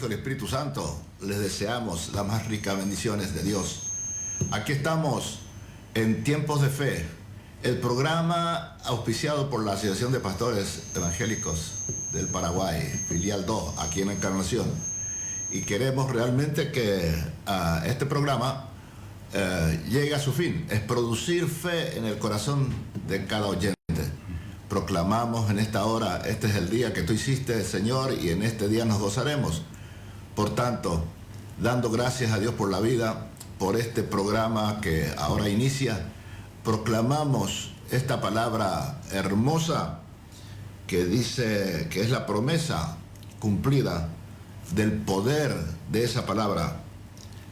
Hijo y el Espíritu Santo, les deseamos las más ricas bendiciones de Dios. Aquí estamos en Tiempos de Fe, el programa auspiciado por la Asociación de Pastores Evangélicos del Paraguay, filial 2, aquí en Encarnación. Y queremos realmente que este programa llegue a su fin, es producir fe en el corazón de cada oyente. Proclamamos en esta hora, este es el día que tú hiciste, Señor, y en este día nos gozaremos. Por tanto, dando gracias a Dios por la vida, por este programa que ahora inicia, proclamamos esta palabra hermosa que dice que es la promesa cumplida del poder de esa palabra,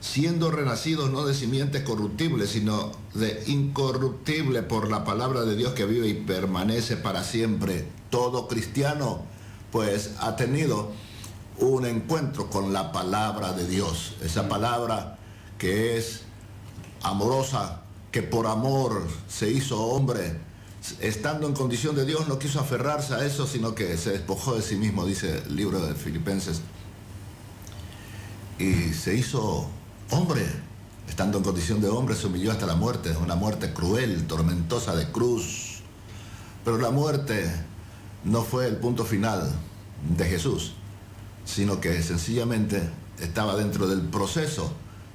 siendo renacidos no de simiente corruptible, sino de incorruptible por la palabra de Dios que vive y permanece para siempre. Todo cristiano, pues, ha tenido un encuentro con la palabra de Dios, esa palabra que es amorosa, que por amor se hizo hombre, estando en condición de Dios no quiso aferrarse a eso, sino que se despojó de sí mismo, dice el libro de Filipenses, y se hizo hombre, estando en condición de hombre, se humilló hasta la muerte, una muerte cruel, tormentosa de cruz. Pero la muerte no fue el punto final de Jesús, sino que sencillamente estaba dentro del proceso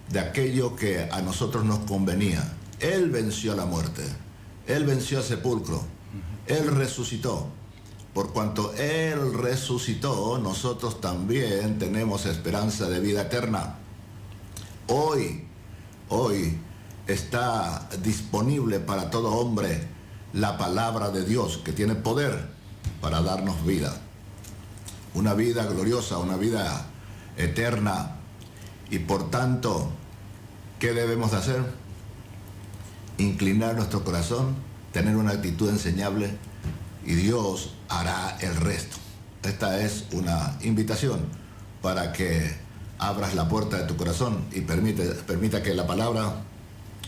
de aquello que a nosotros nos convenía. Él venció la muerte, Él venció el sepulcro, Él resucitó. Por cuanto Él resucitó, nosotros también tenemos esperanza de vida eterna. Hoy está disponible para todo hombre la palabra de Dios, que tiene poder para darnos vida. Una vida gloriosa, una vida eterna. Y por tanto, ¿qué debemos de hacer? Inclinar nuestro corazón, tener una actitud enseñable, y Dios hará el resto. Esta es una invitación para que abras la puerta de tu corazón y permita que la palabra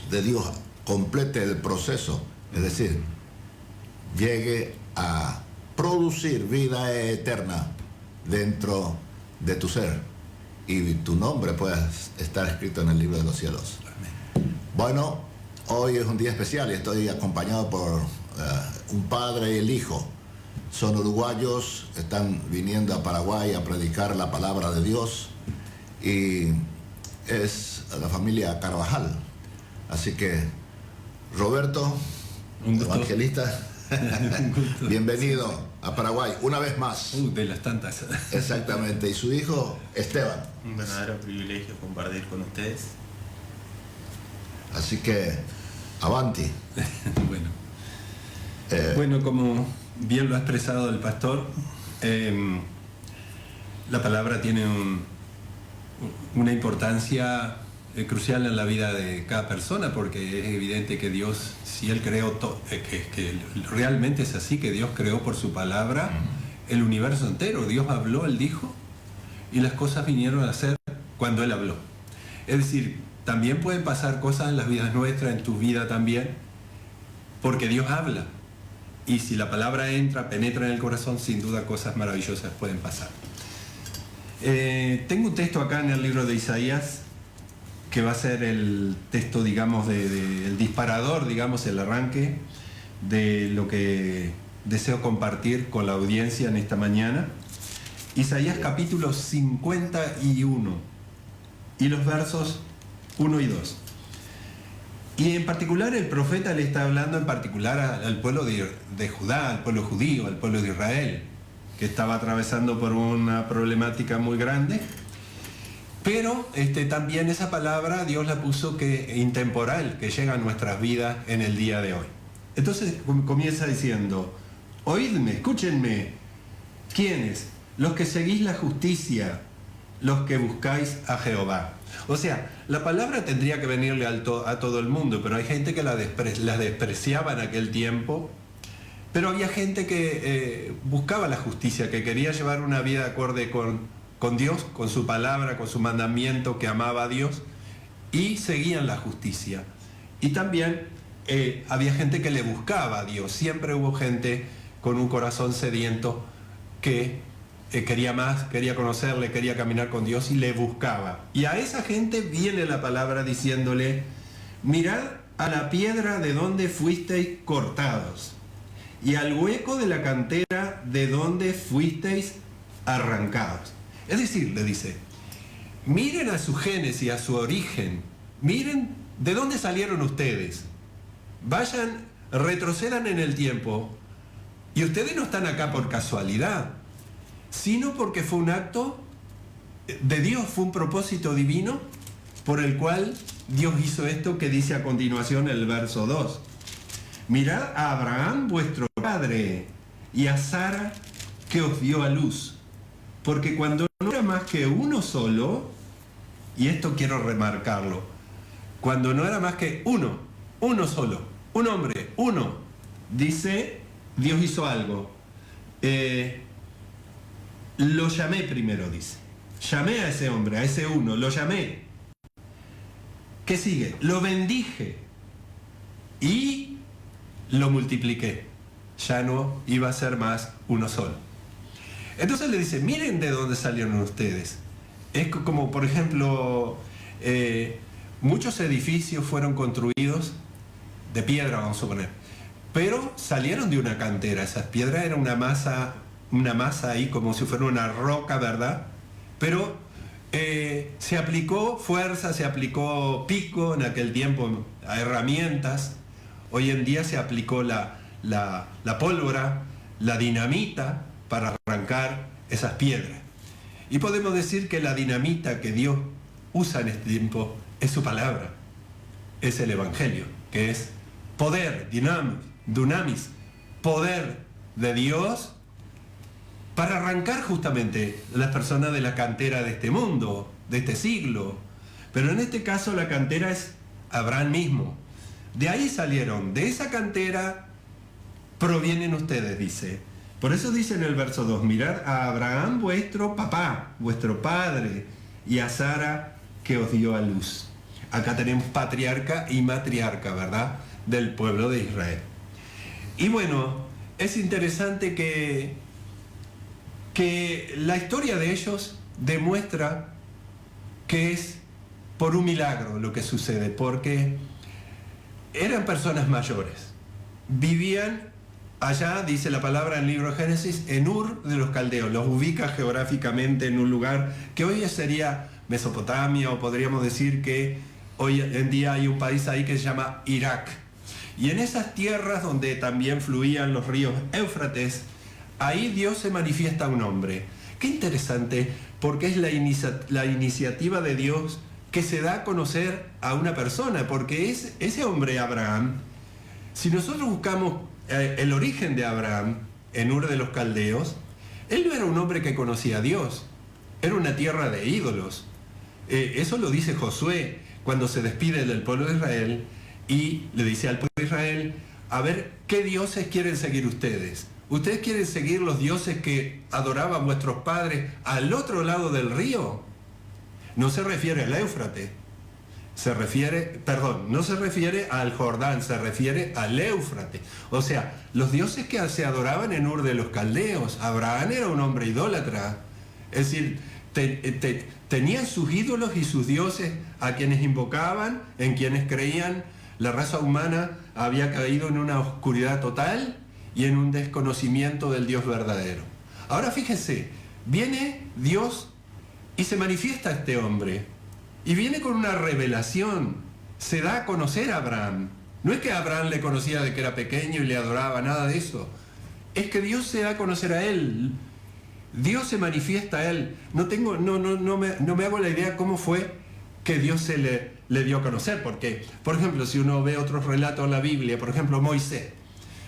de Dios complete el proceso, es decir, llegue a producir vida eterna dentro de tu ser, y tu nombre pueda estar escrito en el libro de los cielos. Amén. Bueno, hoy es un día especial y estoy acompañado por un padre y el hijo. Son uruguayos, están viniendo a Paraguay a predicar la palabra de Dios, y es la familia Carvajal. Así que, Roberto, evangelista, bienvenido a Paraguay una vez más. De las tantas. Exactamente. Y su hijo, Esteban. Un verdadero privilegio compartir con ustedes. Así que, avanti. Bueno, como bien lo ha expresado el pastor, la palabra tiene una importancia crucial en la vida de cada persona, porque es evidente que Dios, si Él creó que realmente es así, que Dios creó por su palabra el universo entero. Dios habló, Él dijo, y las cosas vinieron a ser cuando Él habló. Es decir, también pueden pasar cosas en las vidas nuestras, en tu vida también, porque Dios habla. Y si la palabra penetra en el corazón, sin duda cosas maravillosas pueden pasar. Tengo un texto acá en el libro de Isaías, que va a ser el texto, digamos, el disparador, digamos, el arranque de lo que deseo compartir con la audiencia en esta mañana. Isaías capítulo 51 y los versos 1 y 2. Y en particular el profeta le está hablando en particular al pueblo de Judá, al pueblo judío, al pueblo de Israel, que estaba atravesando por una problemática muy grande. Pero también esa palabra Dios la puso intemporal, que llega a nuestras vidas en el día de hoy. Entonces comienza diciendo: oídme, escúchenme. ¿Quiénes? Los que seguís la justicia, los que buscáis a Jehová. O sea, la palabra tendría que venirle a todo el mundo, pero hay gente que la despreciaba en aquel tiempo. Pero había gente que buscaba la justicia, que quería llevar una vida acorde con Dios, con su palabra, con su mandamiento, que amaba a Dios, y seguían la justicia. Y también había gente que le buscaba a Dios. Siempre hubo gente con un corazón sediento que quería más, quería conocerle, quería caminar con Dios y le buscaba. Y a esa gente viene la palabra diciéndole, mirad a la piedra de donde fuisteis cortados y al hueco de la cantera de donde fuisteis arrancados. Es decir, le dice, miren a su génesis, a su origen, miren de dónde salieron ustedes, vayan, retrocedan en el tiempo y ustedes no están acá por casualidad, sino porque fue un acto de Dios, fue un propósito divino por el cual Dios hizo esto que dice a continuación el verso 2. Mirad a Abraham vuestro padre y a Sara que os dio a luz, porque cuando no era más que uno solo, y esto quiero remarcarlo, cuando no era más que uno solo, un hombre, uno, dice, Dios hizo algo. Lo llamé primero, dice. Llamé a ese hombre, a ese uno, lo llamé. ¿Qué sigue? Lo bendije y lo multipliqué. Ya no iba a ser más uno solo. Entonces le dice, miren de dónde salieron ustedes. Es como, por ejemplo, muchos edificios fueron construidos de piedra, vamos a suponer, pero salieron de una cantera. Esas piedras eran una masa ahí como si fuera una roca, ¿verdad? Pero se aplicó fuerza, se aplicó pico en aquel tiempo a herramientas. Hoy en día se aplicó la pólvora, la dinamita para arrancar esas piedras. Y podemos decir que la dinamita que Dios usa en este tiempo es su palabra, es el Evangelio, que es poder, dunamis, poder de Dios para arrancar justamente las personas de la cantera de este mundo, de este siglo. Pero en este caso la cantera es Abraham mismo. De ahí salieron, de esa cantera provienen ustedes, dice. Por eso dice en el verso 2, mirad a Abraham vuestro papá, vuestro padre, y a Sara que os dio a luz. Acá tenemos patriarca y matriarca, ¿verdad? Del pueblo de Israel. Y bueno, es interesante que la historia de ellos demuestra que es por un milagro lo que sucede, porque eran personas mayores, vivían allá, dice la palabra en el libro de Génesis, en Ur de los Caldeos, los ubica geográficamente en un lugar que hoy sería Mesopotamia, o podríamos decir que hoy en día hay un país ahí que se llama Irak. Y en esas tierras donde también fluían los ríos Éufrates, ahí Dios se manifiesta a un hombre. Qué interesante, porque es la iniciativa de Dios que se da a conocer a una persona, porque es ese hombre Abraham. Si nosotros buscamos el origen de Abraham en Ur de los Caldeos, él no era un hombre que conocía a Dios, era una tierra de ídolos. Eso lo dice Josué cuando se despide del pueblo de Israel y le dice al pueblo de Israel, a ver, ¿qué dioses quieren seguir ustedes? ¿Ustedes quieren seguir los dioses que adoraban vuestros padres al otro lado del río? No se refiere al Éufrates, no se refiere al Jordán, se refiere al Éufrates. O sea, los dioses que se adoraban en Ur de los Caldeos. Abraham era un hombre idólatra. Es decir, tenían sus ídolos y sus dioses a quienes invocaban, en quienes creían. La raza humana había caído en una oscuridad total y en un desconocimiento del Dios verdadero. Ahora fíjense, viene Dios y se manifiesta a este hombre. Y viene con una revelación, se da a conocer a Abraham. No es que Abraham le conocía de que era pequeño y le adoraba, nada de eso. Es que Dios se da a conocer a él. Dios se manifiesta a él. No me hago la idea cómo fue que Dios le dio a conocer. Porque, por ejemplo, si uno ve otros relatos en la Biblia, por ejemplo, Moisés.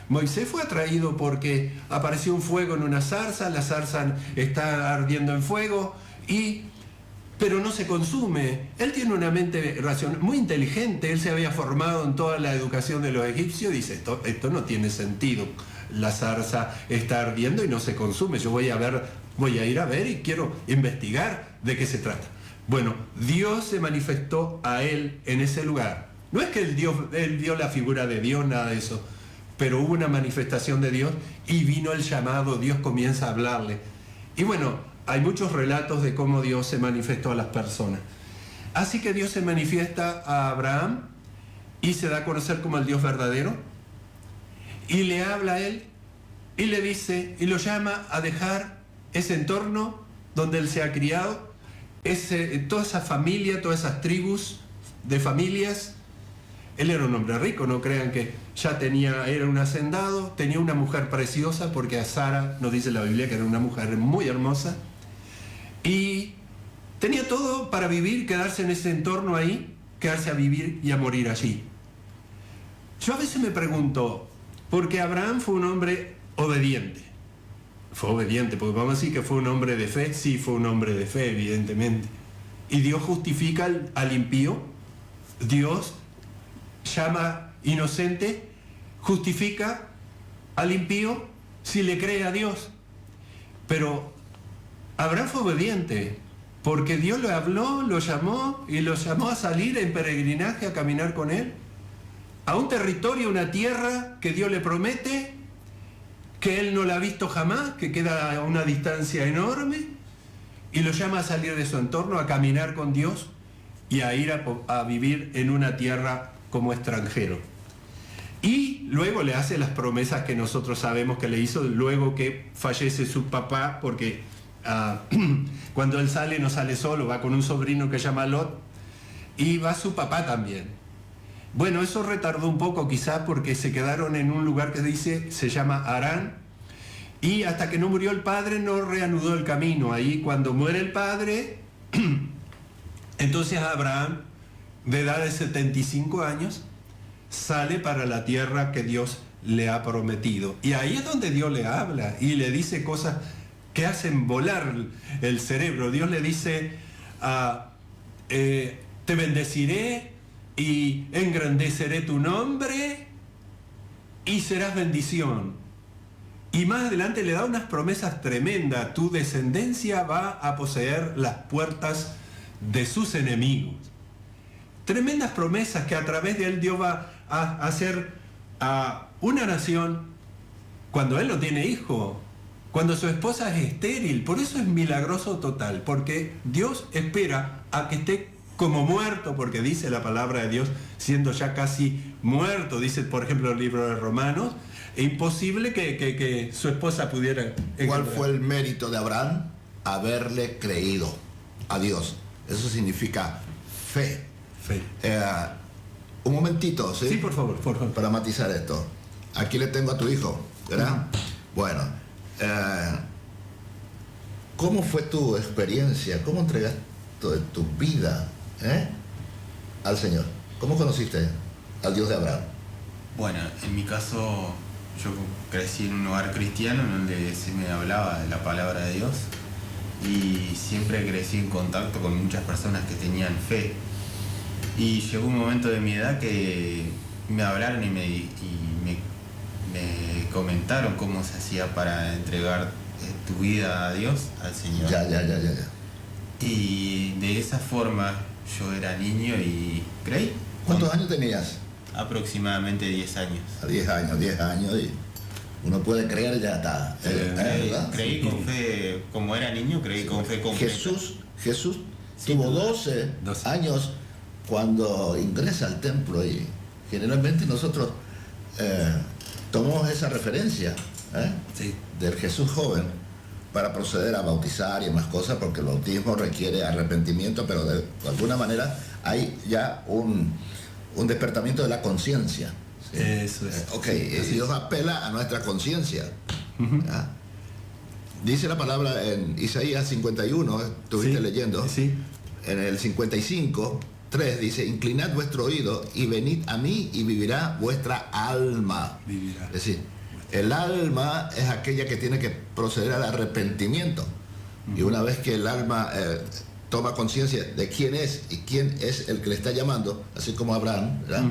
Moisés fue atraído porque apareció un fuego en una zarza, la zarza está ardiendo en fuego pero no se consume. Él tiene una mente racional, muy inteligente, él se había formado en toda la educación de los egipcios, dice, esto no tiene sentido, la zarza está ardiendo y no se consume, yo voy a ir a ver y quiero investigar de qué se trata. Bueno, Dios se manifestó a él en ese lugar. No es que él vio la figura de Dios, nada de eso, pero hubo una manifestación de Dios y vino el llamado, Dios comienza a hablarle. Y bueno, hay muchos relatos de cómo Dios se manifestó a las personas. Así que Dios se manifiesta a Abraham y se da a conocer como el Dios verdadero. Y le habla a él y le dice, y lo llama a dejar ese entorno donde él se ha criado, toda esa familia, todas esas tribus de familias. Él era un hombre rico, no crean que ya era un hacendado, tenía una mujer preciosa, porque a Sara nos dice la Biblia que era una mujer muy hermosa, y tenía todo para vivir, quedarse en ese entorno ahí, quedarse a vivir y a morir allí. Yo a veces me pregunto, porque Abraham fue un hombre obediente. Fue obediente, porque vamos a decir que fue un hombre de fe. Sí, fue un hombre de fe, evidentemente. Y Dios justifica al impío. Dios llama inocente, justifica al impío si le cree a Dios. Pero Abraham fue obediente, porque Dios lo habló, lo llamó y lo llamó a salir en peregrinaje, a caminar con él, a un territorio, una tierra que Dios le promete, que él no la ha visto jamás, que queda a una distancia enorme, y lo llama a salir de su entorno, a caminar con Dios y a ir a vivir en una tierra como extranjero. Y luego le hace las promesas que nosotros sabemos que le hizo, luego que fallece su papá, porque cuando él sale no sale solo, va con un sobrino que se llama Lot, y va su papá también. Bueno, eso retardó un poco quizás porque se quedaron en un lugar que se llama Harán, y hasta que no murió el padre no reanudó el camino. Ahí cuando muere el padre, entonces Abraham, de edad de 75 años, sale para la tierra que Dios le ha prometido. Y ahí es donde Dios le habla y le dice cosas que hacen volar el cerebro. Dios le dice, te bendeciré y engrandeceré tu nombre y serás bendición. Y más adelante le da unas promesas tremendas. Tu descendencia va a poseer las puertas de sus enemigos. Tremendas promesas que a través de él Dios va a hacer a una nación cuando él no tiene hijo, cuando su esposa es estéril. Por eso es milagroso total, porque Dios espera a que esté como muerto, porque dice la palabra de Dios, siendo ya casi muerto, dice por ejemplo el libro de Romanos, es imposible que su esposa pudiera... ¿Cuál fue el mérito de Abraham? Haberle creído a Dios. Eso significa fe. Fe. Un momentito, ¿sí? Sí, por favor. Para matizar esto. Aquí le tengo a tu hijo, ¿verdad? Bueno, ¿cómo fue tu experiencia? ¿Cómo entregaste tu vida al Señor? ¿Cómo conociste al Dios de Abraham? Bueno, en mi caso, yo crecí en un hogar cristiano donde se me hablaba de la palabra de Dios y siempre crecí en contacto con muchas personas que tenían fe. Y llegó un momento de mi edad que me hablaron y me comentaron cómo se hacía para entregar tu vida a Dios, al Señor. Ya. Y de esa forma yo era niño y creí. ¿Cuántos años tenías? Aproximadamente 10 años. A 10 años y uno puede creer ya está. Creí con fe, como era niño, creí con fe completa. Jesús tuvo 12 años cuando ingresa al templo y generalmente nosotros tomamos esa referencia del Jesús joven para proceder a bautizar y más cosas, porque el bautismo requiere arrepentimiento, pero de alguna manera hay ya un despertamiento de la conciencia. ¿Sí? Eso es. Dios apela a nuestra conciencia. Dice la palabra en Isaías 51, estuviste leyendo, en el 55:3 dice, inclinad vuestro oído y venid a mí y vivirá vuestra alma. Vivirá. Es decir, el alma es aquella que tiene que proceder al arrepentimiento. Y una vez que el alma toma conciencia de quién es y quién es el que le está llamando, así como Abraham, ¿verdad?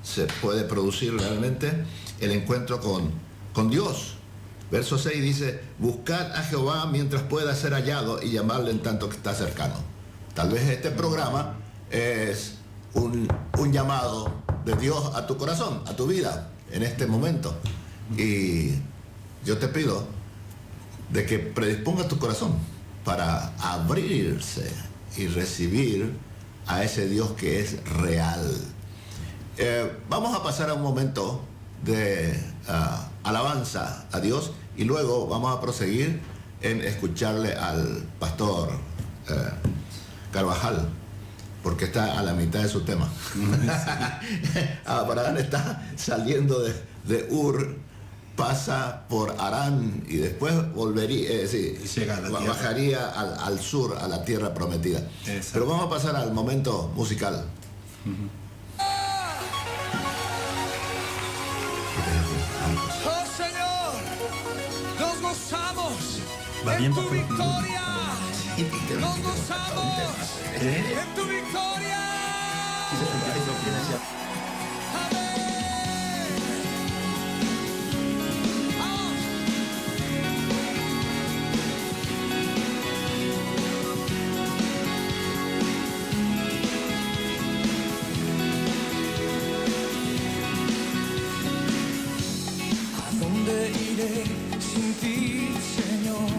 Se puede producir realmente el encuentro con Dios. Verso 6 dice, buscad a Jehová mientras pueda ser hallado y llamarle en tanto que está cercano. Tal vez este programa es un llamado de Dios a tu corazón, a tu vida, en este momento. Y yo te pido de que predisponga tu corazón para abrirse y recibir a ese Dios que es real. Vamos a pasar a un momento de alabanza a Dios y luego vamos a proseguir en escucharle al pastor Carvajal, porque está a la mitad de su tema. Abraham está saliendo de Ur, pasa por Harán y después volvería, bajaría al sur, a la tierra prometida. Exacto. Pero vamos a pasar al momento musical. Oh Señor, nos gozamos en tu victoria. Nos gozamos en tu victoria. Sin ti, Señor,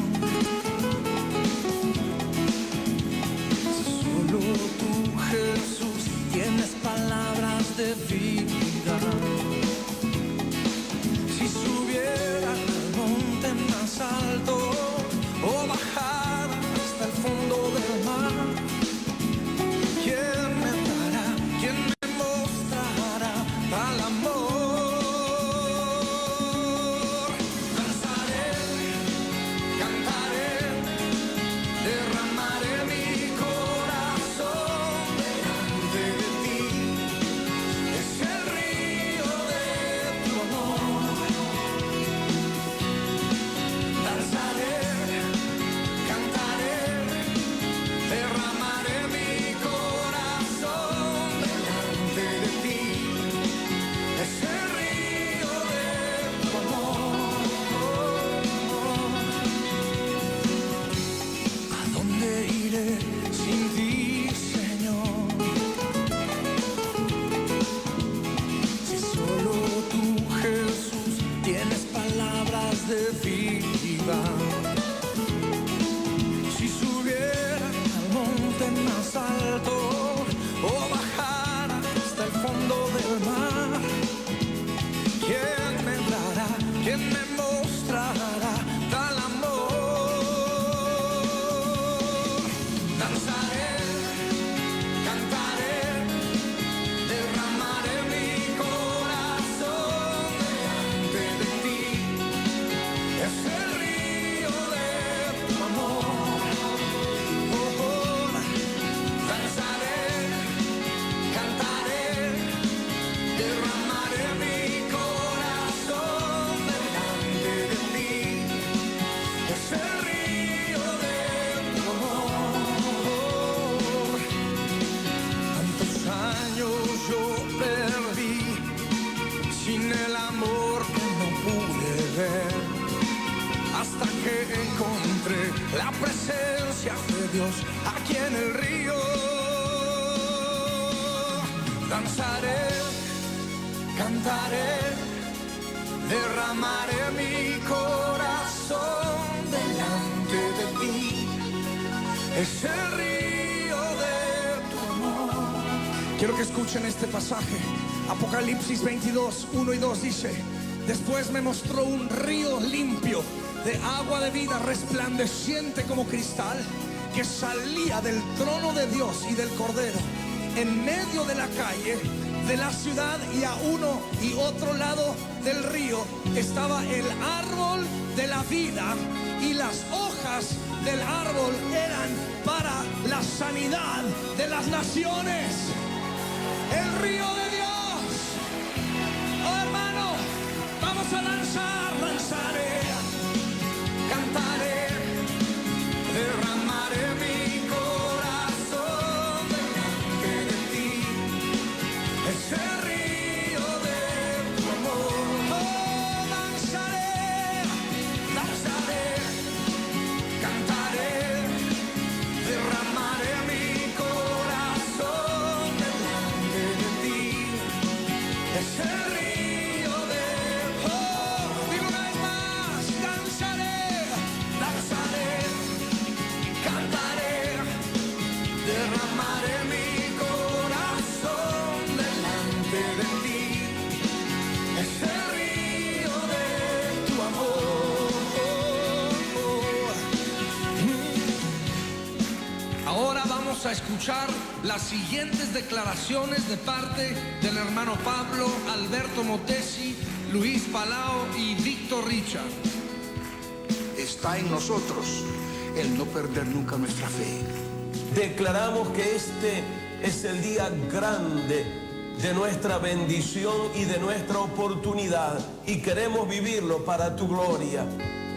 si solo tú, Jesús, tienes palabras de vida. Si subiera al monte más alto o bajara hasta el fondo del mar, ¿quién me dará? ¿Quién me mostrará tal amor? Si subiera al monte más alto o bajara hasta el fondo del mar, ¿quién me dará? ¿Quién me mostrará tal amor? Danzaré, cantaré, derramaré mi corazón delante de ti. Es el río de tu amor. Danzaré, cantaré, derramaré mi corazón delante de ti. Es el río de tu amor. Tantos años yo perdí sin el amor que no pude ver, hasta que encontré la presencia de Dios aquí en el río. Danzaré, cantaré, derramaré mi corazón delante de ti. Es el río de tu amor. Quiero que escuchen este pasaje. Apocalipsis 22, 1 y 2 dice: después me mostró un río limpio de agua de vida, resplandeciente como cristal, que salía del trono de Dios y del Cordero. En medio de la calle de la ciudad y a uno y otro lado del río estaba el árbol de la vida, y las hojas del árbol eran para la sanidad de las naciones. El río de Dios. Oh hermano, vamos a danzar, danzaré, cantaré, derramaré mi corazón delante de ti. Es el río de tu amor. Oh, danzaré, danzaré, cantaré, derramaré mi corazón delante de ti. escuchar las siguientes declaraciones de parte del hermano Pablo, Alberto Motesi, Luis Palao y Víctor Richard. Está en nosotros el no perder nunca nuestra fe. Declaramos que este es el día grande de nuestra bendición y de nuestra oportunidad, y queremos vivirlo para tu gloria,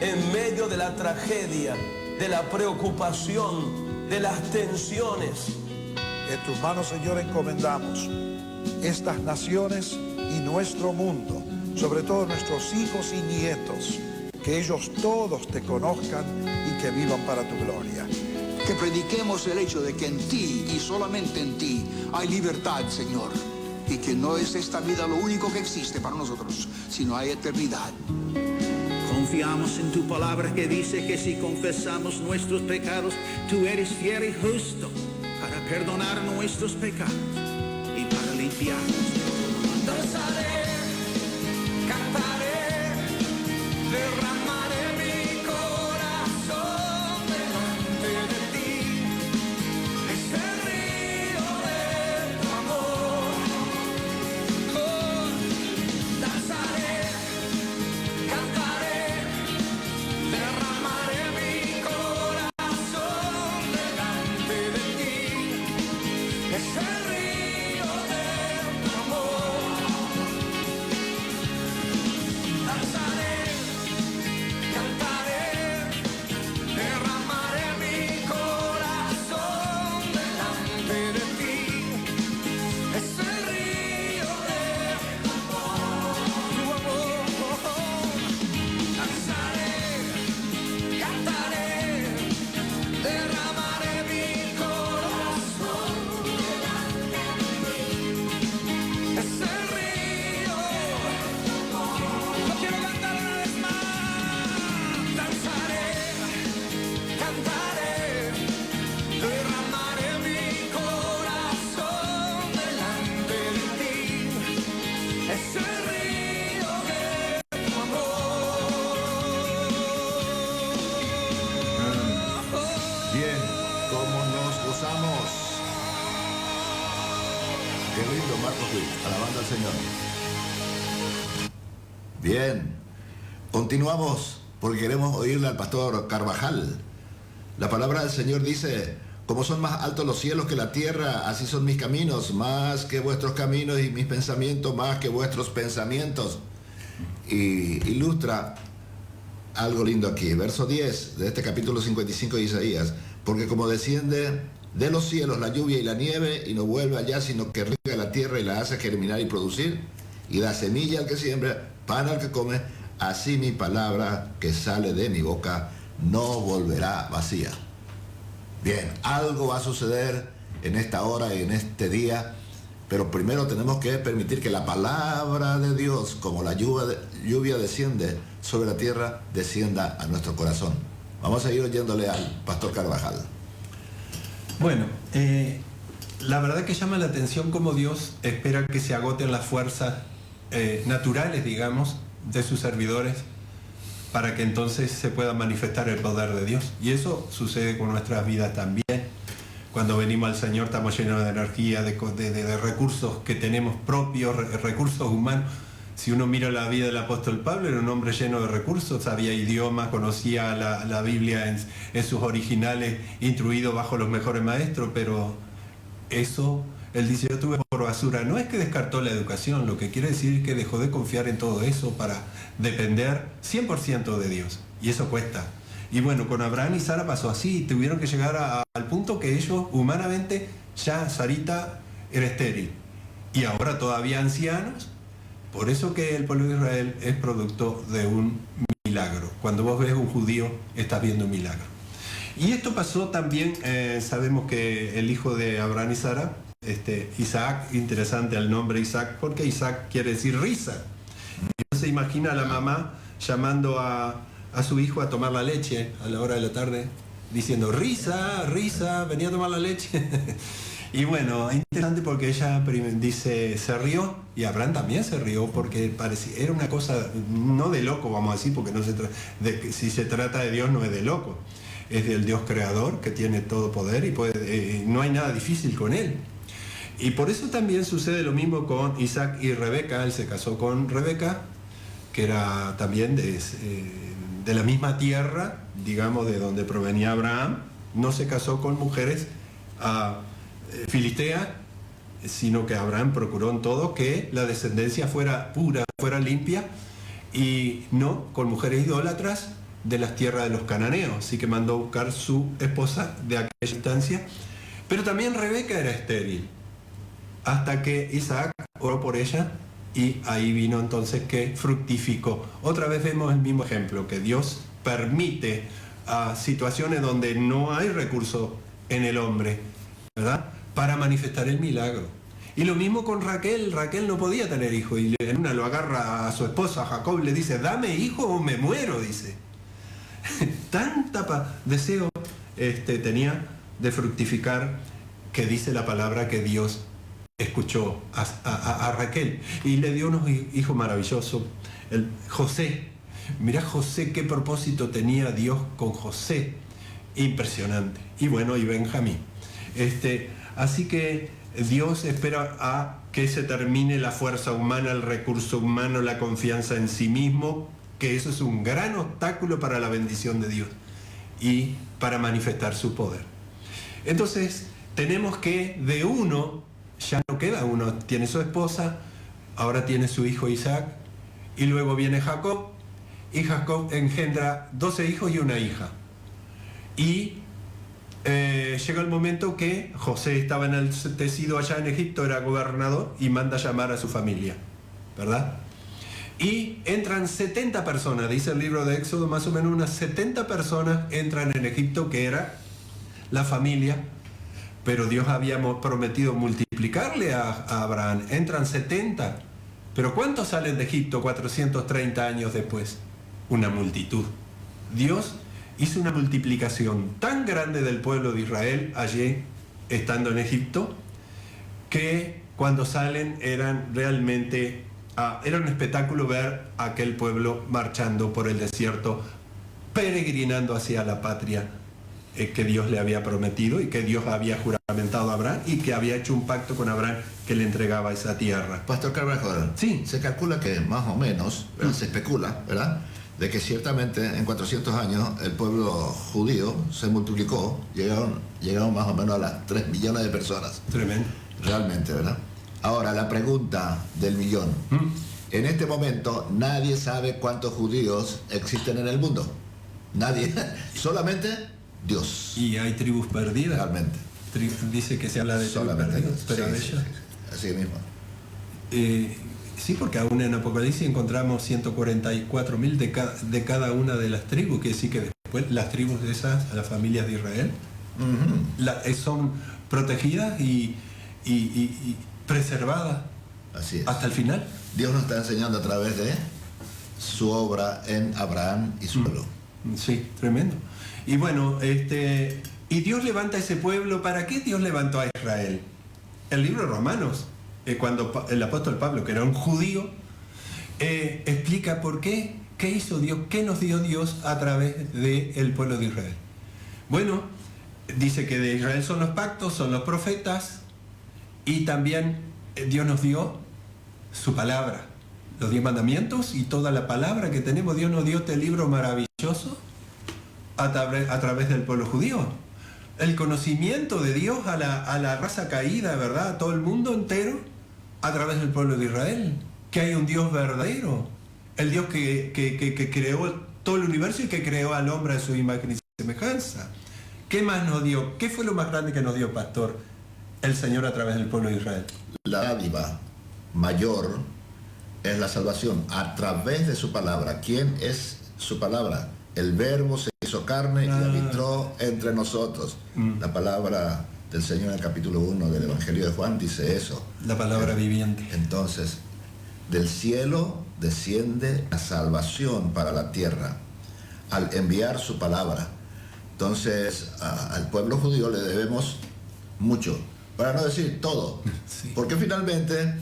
en medio de la tragedia, de la preocupación, de las tensiones. En tus manos, Señor, encomendamos estas naciones y nuestro mundo, sobre todo nuestros hijos y nietos, que ellos todos te conozcan y que vivan para tu gloria. Que prediquemos el hecho de que en ti y solamente en ti hay libertad, Señor, y que no es esta vida lo único que existe para nosotros, sino hay eternidad. Confiamos en tu palabra que dice que si confesamos nuestros pecados, tú eres fiel y justo para perdonar nuestros pecados y para limpiarnos. Danzaré, cantaré, derramaré mi corazón delante de ti. Es el río de tu amor. Oh, danzaré, cantaré, derramaré mi corazón delante de ti. Es el río de tu amor. Danzaré, cantaré, derramaré mi corazón delante de ti. Es el río de tu amor. Danzaré, cantaré, derramaré mi corazón delante de ti. Es el río. No quiero cantar una vez más. Danzaré, cantaré, derramaré mi corazón delante de ti. Es el río de tu amor. Bien, ¿cómo nos gozamos? Qué lindo, Marcos Luis, alabando al Señor. Bien, continuamos porque queremos oírle al pastor Carvajal. La palabra del Señor dice: como son más altos los cielos que la tierra, así son mis caminos, más que vuestros caminos, y mis pensamientos más que vuestros pensamientos. Y ilustra algo lindo aquí, verso 10 de este capítulo 55 de Isaías: porque como desciende de los cielos la lluvia y la nieve, y no vuelve allá, sino que riega la tierra y la hace germinar y producir, y da semilla al que siembra, pan al que come, así mi palabra que sale de mi boca no volverá vacía. Bien, algo va a suceder en esta hora y en este día, pero primero tenemos que permitir que la palabra de Dios, como la lluvia desciende sobre la tierra, descienda a nuestro corazón. Vamos a ir oyéndole al pastor Carvajal. Bueno, la verdad que llama la atención cómo Dios espera que se agoten las fuerzas naturales, digamos, de sus servidores, para que entonces se pueda manifestar el poder de Dios. Y eso sucede con nuestras vidas también. Cuando venimos al Señor estamos llenos de energía, de recursos que tenemos propios, recursos humanos. Si uno mira la vida del apóstol Pablo, era un hombre lleno de recursos, sabía idiomas, conocía la Biblia en sus originales, instruido bajo los mejores maestros, pero eso, él dice, yo tuve por basura. No es que descartó la educación, lo que quiere decir es que dejó de confiar en todo eso para depender 100% de Dios, y eso cuesta. Y bueno, con Abraham y Sara pasó así, tuvieron que llegar al punto que ellos, humanamente, ya Sarita era estéril, y ahora todavía ancianos. Por eso que el pueblo de Israel es producto de un milagro. Cuando vos ves un judío, estás viendo un milagro. Y esto pasó también, sabemos que el hijo de Abraham y Sara, Isaac, interesante el nombre Isaac, porque Isaac quiere decir risa. Y se imagina a la mamá llamando a su hijo a tomar la leche a la hora de la tarde, diciendo, risa, risa, venía a tomar la leche. Y bueno, es interesante porque ella dice, se rió, y Abraham también se rió, porque parecía, era una cosa, no de loco, vamos a decir, porque no si se trata de Dios no es de loco. es del Dios creador, que tiene todo poder y no hay nada difícil con él. Y por eso también sucede lo mismo con Isaac y Rebeca. Él se casó con Rebeca, que era también de la misma tierra, digamos, de donde provenía Abraham. No se casó con mujeres filisteas, sino que Abraham procuró en todo que la descendencia fuera pura, fuera limpia, y no con mujeres idólatras de las tierras de los cananeos. Así que mandó a buscar su esposa de aquella instancia. Pero también Rebeca era estéril, hasta que Isaac oró por ella, y ahí vino entonces que fructificó. Otra vez vemos el mismo ejemplo, que Dios permite situaciones donde no hay recurso en el hombre, ¿verdad?, para manifestar el milagro. Y lo mismo con Raquel. Raquel no podía tener hijo, y en una lo agarra a su esposa, a Jacob, le dice: dame hijo o me muero, dice. Tanta deseo tenía de fructificar, que dice la palabra que Dios escuchó a Raquel y le dio unos hijos maravillosos. José, mirá José, qué propósito tenía Dios con José, impresionante. Y bueno, y Benjamín. Así que Dios espera a que se termine la fuerza humana, el recurso humano, la confianza en sí mismo, que eso es un gran obstáculo para la bendición de Dios y para manifestar su poder. Entonces tenemos que de uno ya no queda uno, tiene su esposa, ahora tiene su hijo Isaac, y luego viene Jacob, y Jacob engendra 12 hijos y una hija. Y llega el momento que José estaba enaltecido allá en Egipto, era gobernador, y manda a llamar a su familia, ¿verdad? Y entran 70 personas, dice el libro de Éxodo, más o menos unas 70 personas entran en Egipto, que era la familia, pero Dios había prometido multiplicarle a Abraham. Entran 70, pero ¿cuántos salen de Egipto 430 años después? Una multitud. Dios hizo una multiplicación tan grande del pueblo de Israel allí, estando en Egipto, que cuando salen eran realmente, era un espectáculo ver a aquel pueblo marchando por el desierto, peregrinando hacia la patria que Dios le había prometido y que Dios había juramentado a Abraham, y que había hecho un pacto con Abraham que le entregaba esa tierra. Pastor Carvajal, sí, se calcula que más o menos, se especula, ¿verdad?, de que ciertamente en 400 años el pueblo judío se multiplicó, llegaron más o menos a las 3 millones de personas. Tremendo. Realmente, ¿verdad? Ahora, la pregunta del millón. En este momento nadie sabe cuántos judíos existen en el mundo. Nadie. Solamente Dios. Y hay tribus perdidas. Realmente. Dice que se habla de tribus perdidas, pero de ellas. Así mismo. Sí, porque aún en Apocalipsis encontramos 144.000 de cada una de las tribus, que sí, que después las tribus de esas, las familias de Israel, son protegidas y preservadas. Así es. Hasta el final. Dios nos está enseñando a través de su obra en Abraham y su pueblo. Sí, tremendo. Y bueno, y Dios levanta a ese pueblo. ¿Para qué Dios levantó a Israel? El libro de Romanos, cuando el apóstol Pablo, que era un judío, explica por qué, qué hizo Dios, qué nos dio Dios a través del pueblo de Israel. Bueno, dice que de Israel son los pactos, son los profetas, y también Dios nos dio su palabra, los 10 mandamientos y toda la palabra que tenemos. Dios nos dio este libro maravilloso a través del pueblo judío. El conocimiento de Dios a la raza caída, ¿verdad?, a todo el mundo entero, a través del pueblo de Israel. Que hay un Dios verdadero, el Dios que creó todo el universo y que creó al hombre a su imagen y semejanza. ¿Qué más nos dio? ¿Qué fue lo más grande que nos dio, pastor, el Señor a través del pueblo de Israel? La dádiva mayor es la salvación a través de su palabra. ¿Quién es su palabra? El Verbo se hizo carne y habitó entre nosotros. La palabra del Señor en el capítulo 1 del Evangelio de Juan dice eso. La palabra viviente. Entonces, del cielo desciende la salvación para la tierra al enviar su palabra. Entonces, al pueblo judío le debemos mucho, para no decir todo, sí. Porque finalmente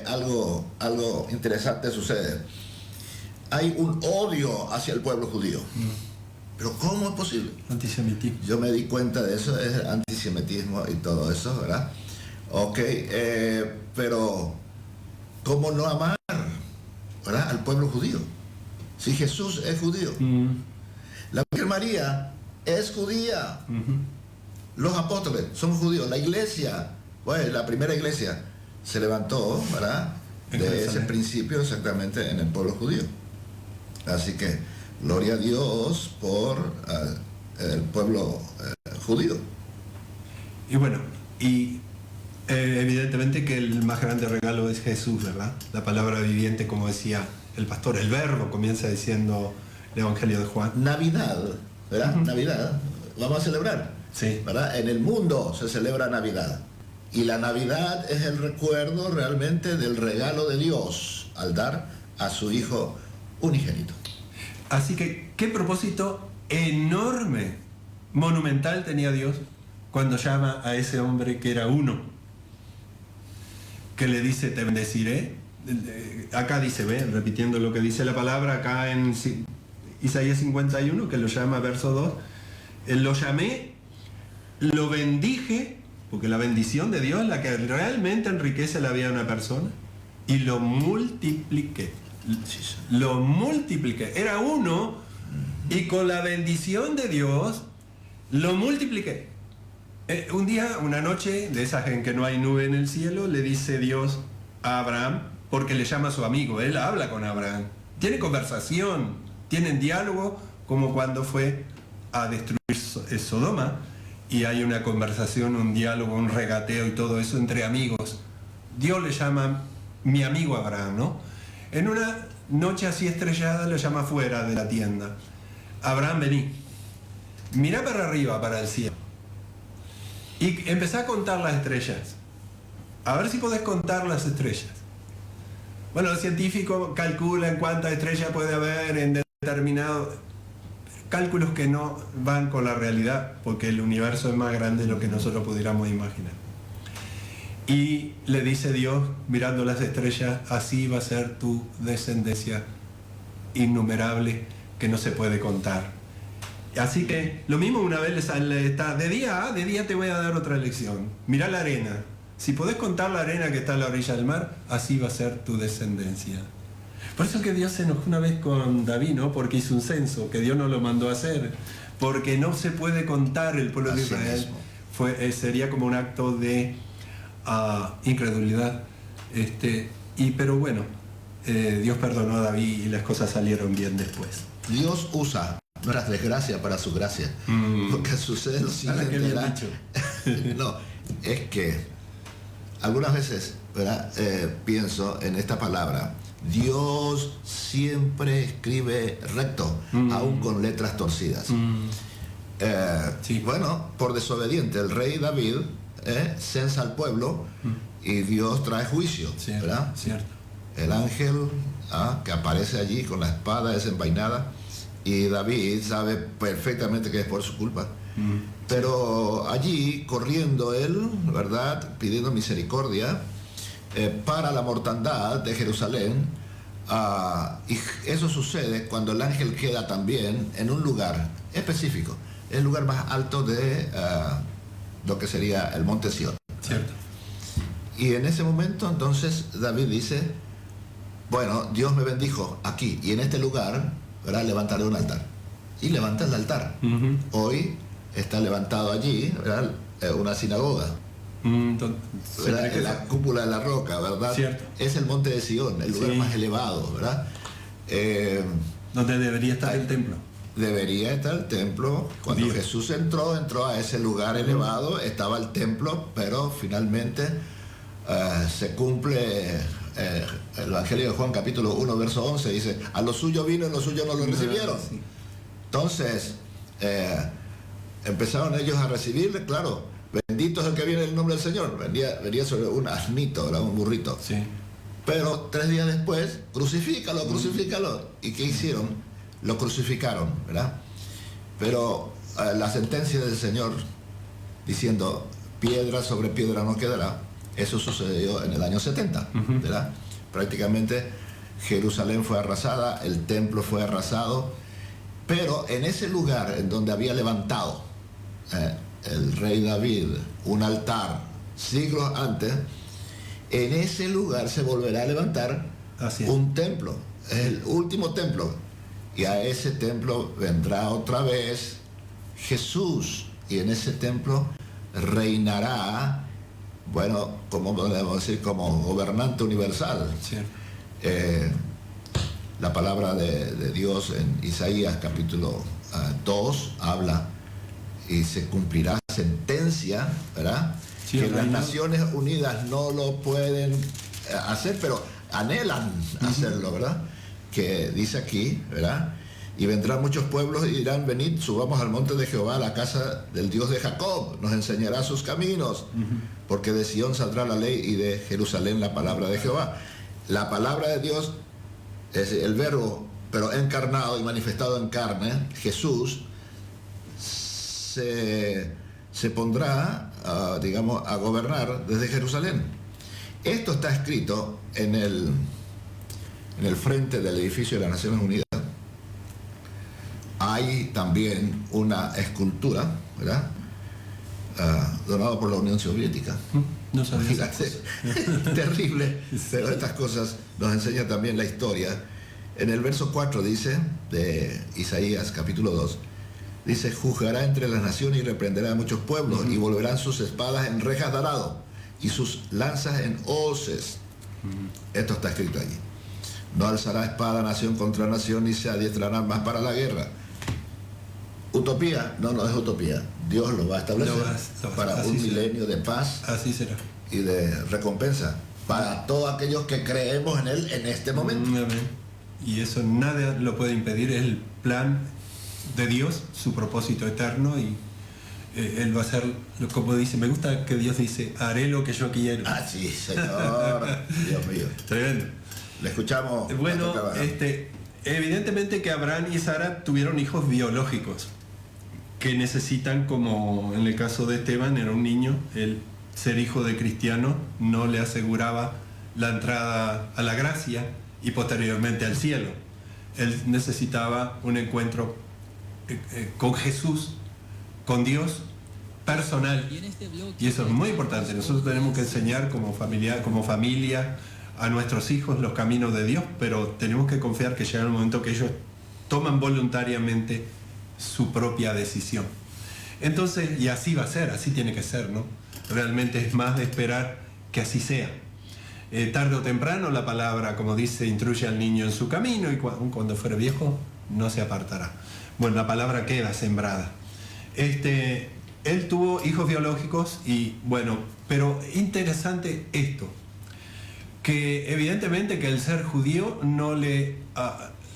algo interesante sucede. Hay un odio hacia el pueblo judío, Pero ¿cómo es posible? Antisemitismo. Yo me di cuenta de eso, es antisemitismo y todo eso, ¿verdad? Ok, pero ¿cómo no amar, ¿verdad?, al pueblo judío? Si Jesús es judío. La Virgen María es judía. Los apóstoles son judíos. La iglesia, bueno, la primera iglesia se levantó, ¿verdad?, de ese principio exactamente en el pueblo judío. Así que gloria a Dios por el pueblo judío. Y bueno, evidentemente que el más grande regalo es Jesús, ¿verdad? La palabra viviente, como decía el pastor, el verbo, comienza diciendo el Evangelio de Juan. Navidad, ¿verdad? Navidad, vamos a celebrar. Sí. ¿Verdad? En el mundo se celebra Navidad. Y la Navidad es el recuerdo realmente del regalo de Dios al dar a su Hijo unigénito. Así que, qué propósito enorme, monumental tenía Dios cuando llama a ese hombre que era uno, que le dice, te bendeciré. Acá dice, ven, repitiendo lo que dice la palabra, acá en Isaías 51, que lo llama, verso 2, lo llamé, lo bendije, porque la bendición de Dios es la que realmente enriquece la vida de una persona, y lo multipliqué. Lo multipliqué. Era uno, y con la bendición de Dios lo multipliqué. Un día, una noche, de esas en que no hay nube en el cielo, le dice Dios a Abraham, porque le llama a su amigo, él habla con Abraham, tiene conversación, tienen diálogo, como cuando fue a destruir Sodoma, y hay una conversación, un diálogo, un regateo y todo eso entre amigos. Dios le llama mi amigo Abraham, ¿no? En una noche así estrellada lo llama fuera de la tienda. Abraham, vení, mirá para arriba, para el cielo, y empezá a contar las estrellas. A ver si podés contar las estrellas. Bueno, los científicos calculan cuántas estrellas puede haber en determinado... Cálculos que no van con la realidad, porque el universo es más grande de lo que nosotros pudiéramos imaginar. Y le dice Dios, mirando las estrellas, así va a ser tu descendencia innumerable, que no se puede contar. Así que lo mismo una vez está de día te voy a dar otra lección. Mirá la arena. Si podés contar la arena que está a la orilla del mar, así va a ser tu descendencia. Por eso que Dios se enojó una vez con David, ¿no? Porque hizo un censo, que Dios no lo mandó a hacer, porque no se puede contar el pueblo de Israel. Sería como un acto de incredulidad. Pero bueno, Dios perdonó a David y las cosas salieron bien después. Dios usa nuestras desgracias para su gracia. Porque sucede lo siguiente, ¿verdad? No, es que algunas veces, ¿verdad?, pienso en esta palabra. Dios siempre escribe recto, aún con letras torcidas. Sí. Bueno, por desobediente, el rey David censa al pueblo y Dios trae juicio, cierto, ¿verdad? Cierto. El ángel que aparece allí con la espada desenvainada, y David sabe perfectamente que es por su culpa. Pero allí, corriendo él, ¿verdad?, pidiendo misericordia para la mortandad de Jerusalén, y eso sucede cuando el ángel queda también en un lugar específico, el lugar más alto de lo que sería el monte Sión. Cierto. Y en ese momento entonces David dice, bueno, Dios me bendijo aquí y en este lugar, ¿verdad?, levantaré un altar. Y levanta el altar. Hoy está levantado allí, ¿verdad?, una sinagoga. En la cúpula de la roca, ¿verdad? Cierto. Es el monte de Sion, el lugar más elevado, ¿verdad? Donde debería estar el templo. Debería estar el templo. Cuando Jesús entró a ese lugar elevado, estaba el templo, pero finalmente se cumple el Evangelio de Juan capítulo 1 verso 11, dice, a los suyos vino y los suyos no lo recibieron. Entonces empezaron ellos a recibirle, claro, bendito es el que viene en el nombre del Señor. Venía sobre un asnito, ¿verdad?, un burrito. Sí. Pero 3 días después, crucifícalo. ¿Y qué hicieron? Lo crucificaron, ¿verdad? Pero la sentencia del Señor diciendo, piedra sobre piedra no quedará, eso sucedió en el año 70, ¿verdad? Prácticamente Jerusalén fue arrasada, el templo fue arrasado, Pero en ese lugar en donde había levantado el rey David un altar siglos antes, en ese lugar se volverá a levantar un templo, es el último templo, y a ese templo vendrá otra vez Jesús, y en ese templo reinará, bueno, como podemos decir, como gobernante universal. Sí. La palabra de Dios en Isaías capítulo 2 habla y se cumplirá sentencia, ¿verdad? Sí, que las Naciones Unidas no lo pueden hacer, pero anhelan hacerlo, ¿verdad? Que dice aquí, ¿verdad? Y vendrán muchos pueblos y dirán, venid, subamos al monte de Jehová, a la casa del Dios de Jacob, nos enseñará sus caminos, porque de Sión saldrá la ley y de Jerusalén la palabra de Jehová. La palabra de Dios es el verbo, pero encarnado y manifestado en carne, Jesús, se pondrá, digamos, a gobernar desde Jerusalén. Esto está escrito en el frente del edificio de las Naciones Unidas. Hay también una escultura, ¿verdad? Donada por la Unión Soviética. No sabía. Terrible, pero estas cosas nos enseña también la historia. En el verso 4 dice, de Isaías capítulo 2, dice, juzgará entre las naciones y reprenderá a muchos pueblos, y volverán sus espadas en rejas de arado y sus lanzas en hoces. Esto está escrito allí. No alzará espada nación contra nación, ni se adiestrarán más para la guerra. ¿Utopía? No, no es utopía. Dios lo va a establecer para un milenio de paz. Así será. Y de recompensa para todos aquellos que creemos en Él en este momento. Amén. Y eso nada lo puede impedir, es el plan de Dios, su propósito eterno, y Él va a hacer, como dice, me gusta que Dios dice, haré lo que yo quiero. Ah, sí, Señor. Dios mío. Tremendo. Le escuchamos. Bueno, evidentemente que Abraham y Sara tuvieron hijos biológicos que necesitan, como en el caso de Esteban, era un niño, el ser hijo de cristiano no le aseguraba la entrada a la gracia y posteriormente al cielo. Él necesitaba un encuentro con Jesús, con Dios, personal. Y eso es muy importante. Nosotros tenemos que enseñar como familia a nuestros hijos los caminos de Dios, pero tenemos que confiar que llega el momento que ellos toman voluntariamente su propia decisión. Entonces, y así va a ser, así tiene que ser, ¿no? Realmente es más de esperar que así sea. Tarde o temprano la palabra, como dice, instruye al niño en su camino y cuando fuere viejo no se apartará. Bueno, la palabra queda sembrada. Él tuvo hijos biológicos y bueno, pero interesante esto, que evidentemente que el ser judío no le...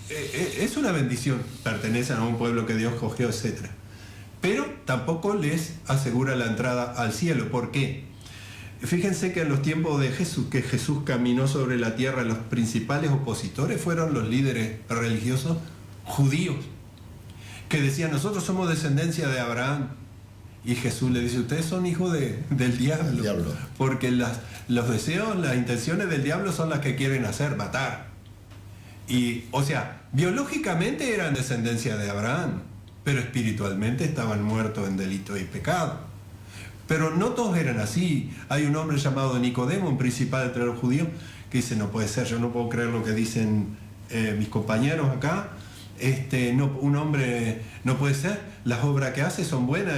es una bendición, pertenecen a un pueblo que Dios cogió, etc. Pero tampoco les asegura la entrada al cielo. ¿Por qué? Fíjense que en los tiempos de Jesús, que Jesús caminó sobre la tierra, los principales opositores fueron los líderes religiosos judíos, que decían, nosotros somos descendencia de Abraham. Y Jesús le dice, ustedes son hijos del diablo, porque los deseos, las intenciones del diablo son las que quieren hacer, matar. Y, o sea, biológicamente eran descendencia de Abraham, pero espiritualmente estaban muertos en delito y pecado. Pero no todos eran así. Hay un hombre llamado Nicodemo, un principal entre los judíos, que dice, no puede ser, yo no puedo creer lo que dicen mis compañeros acá. Un hombre no puede ser, las obras que hace son buenas,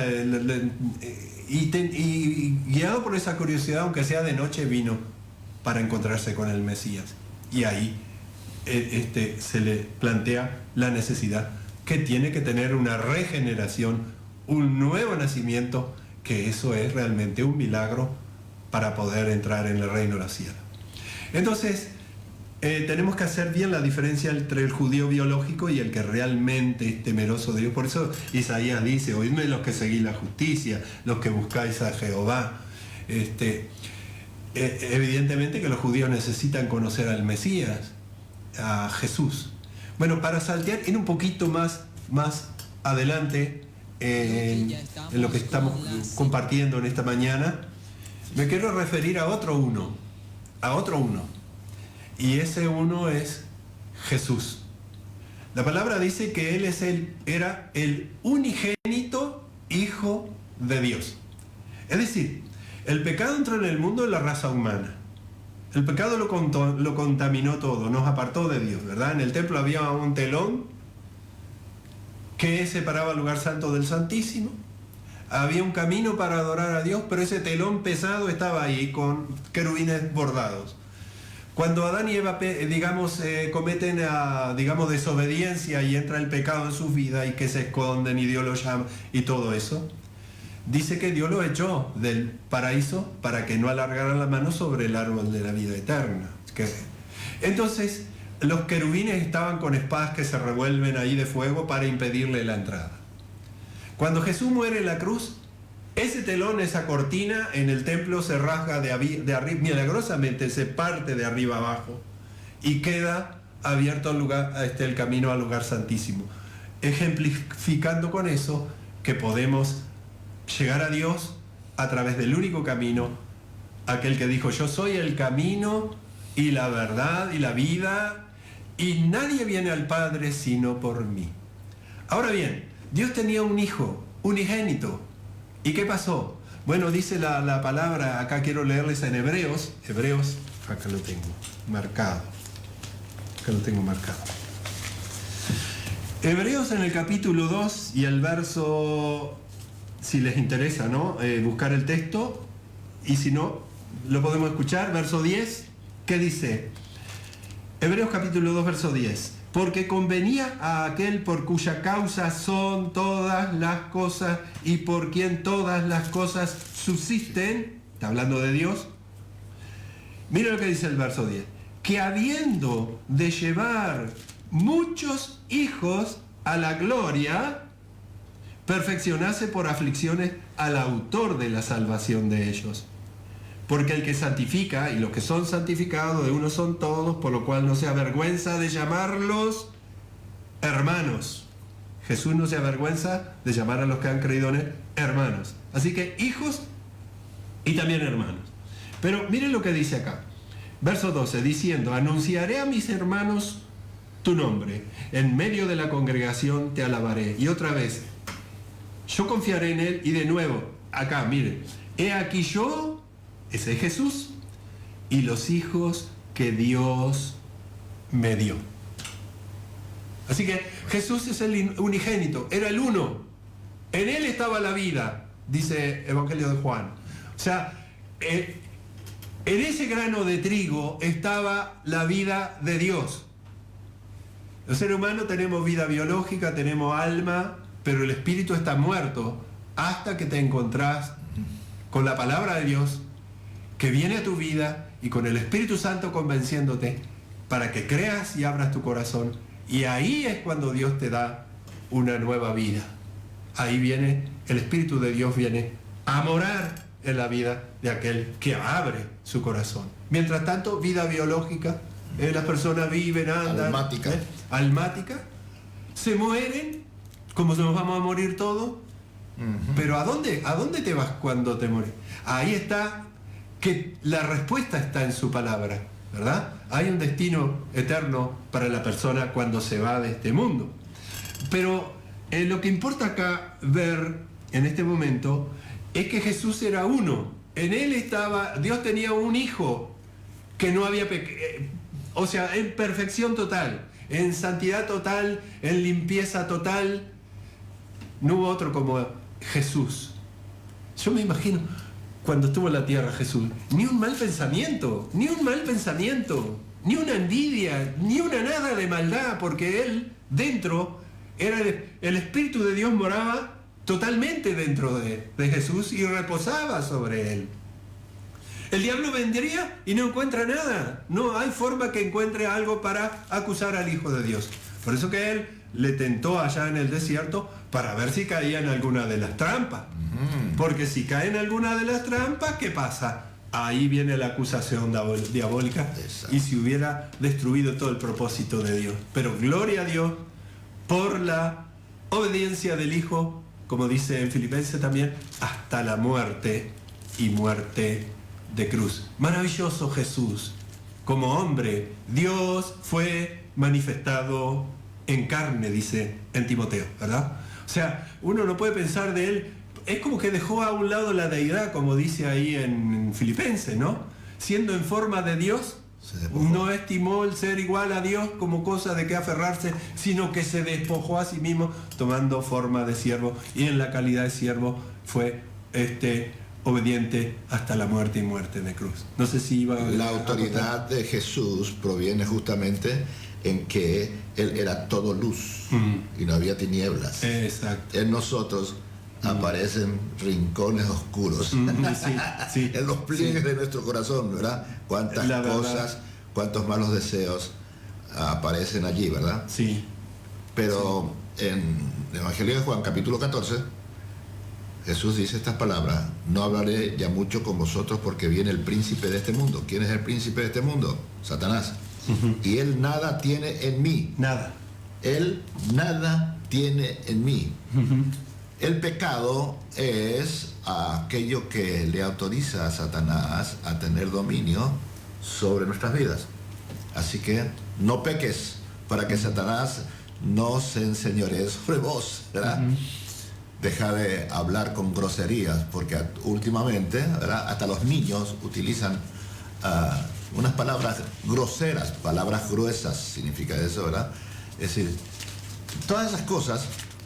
y guiado por esa curiosidad, aunque sea de noche, vino para encontrarse con el Mesías. Y ahí se le plantea la necesidad que tiene que tener una regeneración, un nuevo nacimiento, que eso es realmente un milagro para poder entrar en el reino de los cielos. Entonces, tenemos que hacer bien la diferencia entre el judío biológico y el que realmente es temeroso de Dios. Por eso Isaías dice, oídme los que seguís la justicia, los que buscáis a Jehová. Evidentemente que los judíos necesitan conocer al Mesías, a Jesús. Bueno, para saltear, ir un poquito más adelante en lo que estamos compartiendo en esta mañana, me quiero referir a otro uno. Y ese uno es Jesús. La palabra dice que Él era el unigénito Hijo de Dios. Es decir, el pecado entró en el mundo de la raza humana. El pecado lo contaminó todo, nos apartó de Dios, ¿verdad? En el templo había un telón que separaba el lugar santo del santísimo. Había un camino para adorar a Dios, pero ese telón pesado estaba ahí con querubines bordados. Cuando Adán y Eva, cometen desobediencia y entra el pecado en sus vidas y que se esconden y Dios los llama y todo eso, dice que Dios los echó del paraíso para que no alargaran la mano sobre el árbol de la vida eterna. Entonces, los querubines estaban con espadas que se revuelven ahí de fuego para impedirle la entrada. Cuando Jesús muere en la cruz, ese telón, esa cortina en el templo se rasga de arriba, milagrosamente se parte de arriba abajo y queda abierto el camino al lugar santísimo, ejemplificando con eso que podemos llegar a Dios a través del único camino, aquel que dijo: yo soy el camino y la verdad y la vida, y nadie viene al Padre sino por mí. Ahora bien, Dios tenía un hijo unigénito. ¿Y qué pasó? Bueno, dice la palabra, acá quiero leerles en Hebreos, acá lo tengo marcado. Hebreos en el capítulo 2 y el verso, si les interesa, ¿no? Buscar el texto, y si no, lo podemos escuchar, verso 10, ¿qué dice? Hebreos capítulo 2, verso 10. Porque convenía a aquel por cuya causa son todas las cosas y por quien todas las cosas subsisten, está hablando de Dios. Mira lo que dice el verso 10. Que habiendo de llevar muchos hijos a la gloria, perfeccionase por aflicciones al autor de la salvación de ellos. Porque el que santifica, y los que son santificados de uno son todos, por lo cual no se avergüenza de llamarlos hermanos. Jesús no se avergüenza de llamar a los que han creído en él hermanos. Así que hijos y también hermanos. Pero miren lo que dice acá. Verso 12, diciendo: anunciaré a mis hermanos tu nombre, en medio de la congregación te alabaré. Y otra vez, yo confiaré en él. Y de nuevo, acá, miren, he aquí yo, ese es Jesús, y los hijos que Dios me dio. Así que Jesús es el unigénito, era el uno. En él estaba la vida, dice Evangelio de Juan. O sea, en ese grano de trigo estaba la vida de Dios. Los seres humanos tenemos vida biológica, tenemos alma, pero el espíritu está muerto hasta que te encontrás con la palabra de Dios, que viene a tu vida, y con el Espíritu Santo convenciéndote para que creas y abras tu corazón. Y ahí es cuando Dios te da una nueva vida. Ahí viene, el Espíritu de Dios viene a morar en la vida de aquel que abre su corazón. Mientras tanto, vida biológica, las personas viven, andan, almática, se mueren, como nos vamos a morir todos. Pero ¿a dónde te vas cuando te mueres? Ahí está, que la respuesta está en su palabra, ¿verdad? Hay un destino eterno para la persona cuando se va de este mundo. Pero lo que importa acá ver en este momento es que Jesús era uno. En él estaba, Dios tenía un hijo que no había o sea, en perfección total, en santidad total, en limpieza total. No hubo otro como Jesús. Yo me imagino cuando estuvo en la tierra Jesús, ni un mal pensamiento, ni una envidia, ni una nada de maldad, porque él dentro, el Espíritu de Dios moraba totalmente dentro de Jesús y reposaba sobre él. El diablo vendría y no encuentra nada, no hay forma que encuentre algo para acusar al Hijo de Dios. Por eso que él le tentó allá en el desierto para ver si caía en alguna de las trampas. Porque si cae en alguna de las trampas, ¿qué pasa? Ahí viene la acusación diabólica. Exacto. Y si hubiera destruido todo el propósito de Dios. Pero gloria a Dios por la obediencia del Hijo, como dice en Filipenses también, hasta la muerte y muerte de cruz. Maravilloso Jesús. Como hombre, Dios fue manifestado en carne, dice en Timoteo, ¿verdad? O sea, uno no puede pensar de él, es como que dejó a un lado la deidad, como dice ahí en Filipenses, ¿no? Siendo en forma de Dios, no estimó el ser igual a Dios como cosa de que aferrarse, sino que se despojó a sí mismo tomando forma de siervo, y en la calidad de siervo fue obediente hasta la muerte y muerte de cruz. No sé si iba a... La autoridad de Jesús proviene justamente en que Él era todo luz y no había tinieblas. Exacto. En nosotros aparecen rincones oscuros Sí, en los pliegues de nuestro corazón, ¿verdad? Cuántas cosas, cuántos malos deseos aparecen allí, ¿verdad? Sí. Pero en el Evangelio de Juan, capítulo 14, Jesús dice estas palabras: no hablaré ya mucho con vosotros porque viene el príncipe de este mundo. ¿Quién es el príncipe de este mundo? Satanás. Y él nada tiene en mí. Nada. Él nada tiene en mí. El pecado es aquello que le autoriza a Satanás a tener dominio sobre nuestras vidas. Así que no peques para que Satanás no se enseñoree sobre vos, ¿verdad? Deja de hablar con groserías, porque últimamente, ¿verdad?, hasta los niños utilizan unas palabras groseras, palabras gruesas, significa eso, ¿verdad? Es decir, todas esas cosas